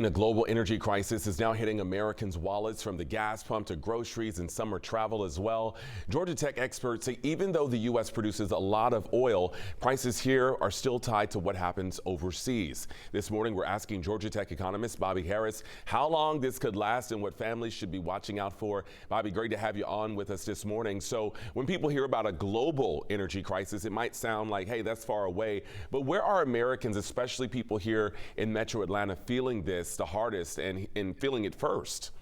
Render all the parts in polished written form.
A global energy crisis is now hitting Americans' wallets, from the gas pump to groceries and summer travel as well. Georgia Tech experts say even though the U.S. produces a lot of oil, prices here are still tied to what happens overseas. This morning, we're asking Georgia Tech economist Bobby Harris how long this could last and what families should be watching out for. Bobby, great to have you on with us this morning. So when people hear about a global energy crisis, it might sound like, hey, that's far away. But where are Americans, especially people here in Metro Atlanta, feeling this the hardest and feeling it first?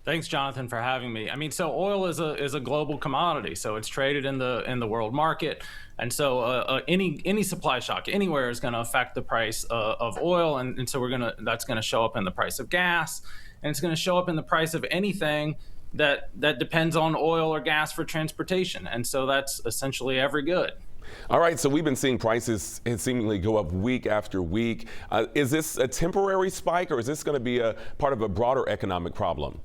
Thanks, Jonathan, for having me. I mean, so oil is a global commodity, so it's traded in the world market, and so any supply shock anywhere is going to affect the price of oil, and so that's going to show up in the price of gas, and it's going to show up in the price of anything that depends on oil or gas for transportation, and so that's essentially every good. All right, so we've been seeing prices seemingly go up week after week. Is this a temporary spike, or is this going to be a part of a broader economic problem?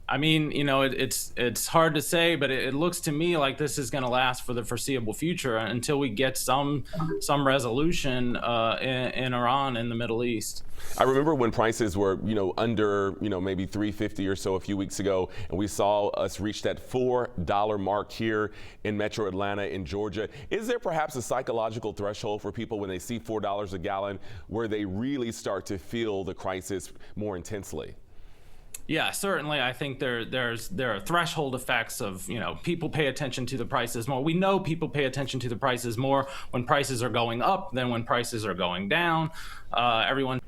I mean, you know, it's hard to say, but it looks to me like this is going to last for the foreseeable future until we get some resolution in Iran and the Middle East. I remember when prices were, under, maybe $3.50 or so a few weeks ago, and we saw us reach that $4 mark here in Metro Atlanta in Georgia. Is there perhaps a psychological threshold for people when they see $4 a gallon where they really start to feel the crisis more intensely? Yeah, certainly. I think there are threshold effects of, people pay attention to the prices more. We know people pay attention to the prices more when prices are going up than when prices are going down. Everyone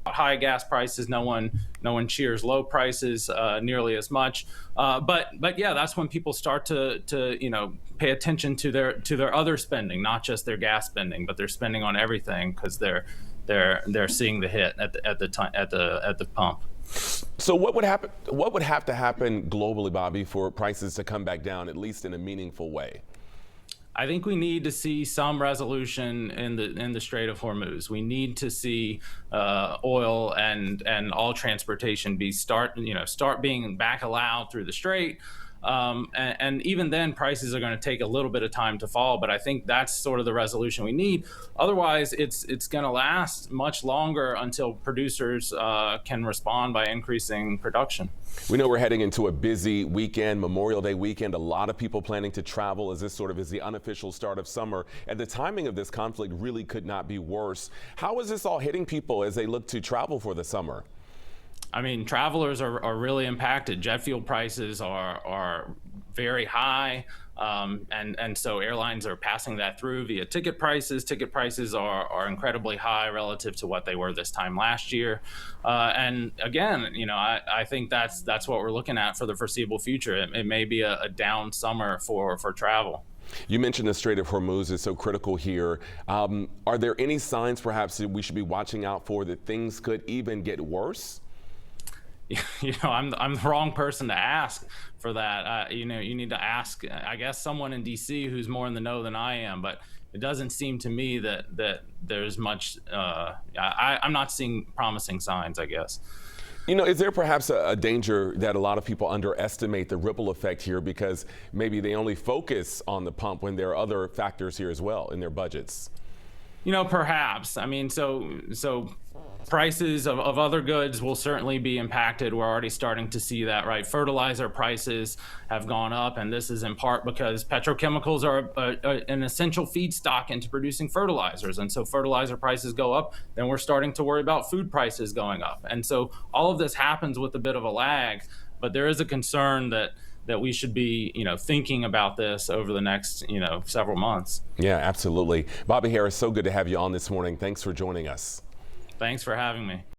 high gas prices. No one cheers low prices nearly as much. But yeah, that's when people start to pay attention to their other spending, not just their gas spending, but their spending on everything, because they're seeing the hit at the pump. So what would happen? What would have to happen globally, Bobby, for prices to come back down, at least in a meaningful way? I think we need to see some resolution in the Strait of Hormuz. We need to see oil and all transportation start being back allowed through the strait. And even then, prices are going to take a little bit of time to fall, but I think that's sort of the resolution we need. Otherwise, it's going to last much longer until producers can respond by increasing production. We know we're heading into a busy weekend, Memorial Day weekend. A lot of people planning to travel as this sort of is the unofficial start of summer. And the timing of this conflict really could not be worse. How is this all hitting people as they look to travel for the summer? I mean, travelers are really impacted. Jet fuel prices are very high, and so airlines are passing that through via ticket prices. Ticket prices are incredibly high relative to what they were this time last year. And again, I think that's what we're looking at for the foreseeable future. It may be a down summer for travel. You mentioned the Strait of Hormuz is so critical here. Are there any signs perhaps that we should be watching out for that things could even get worse? I'm the wrong person to ask for that. You need to ask, I guess, someone in D.C. who's more in the know than I am. But it doesn't seem to me that there's much. I'm not seeing promising signs, I guess. Is there perhaps a danger that a lot of people underestimate the ripple effect here because maybe they only focus on the pump when there are other factors here as well in their budgets? Perhaps. I mean, so prices of other goods will certainly be impacted. We're already starting to see that, right? Fertilizer prices have gone up, and this is in part because petrochemicals are an essential feedstock into producing fertilizers. And so fertilizer prices go up, then we're starting to worry about food prices going up. And so all of this happens with a bit of a lag, but there is a concern that we should be, thinking about this over the next, several months. Yeah, absolutely. Bobby Harris, so good to have you on this morning. Thanks for joining us. Thanks for having me.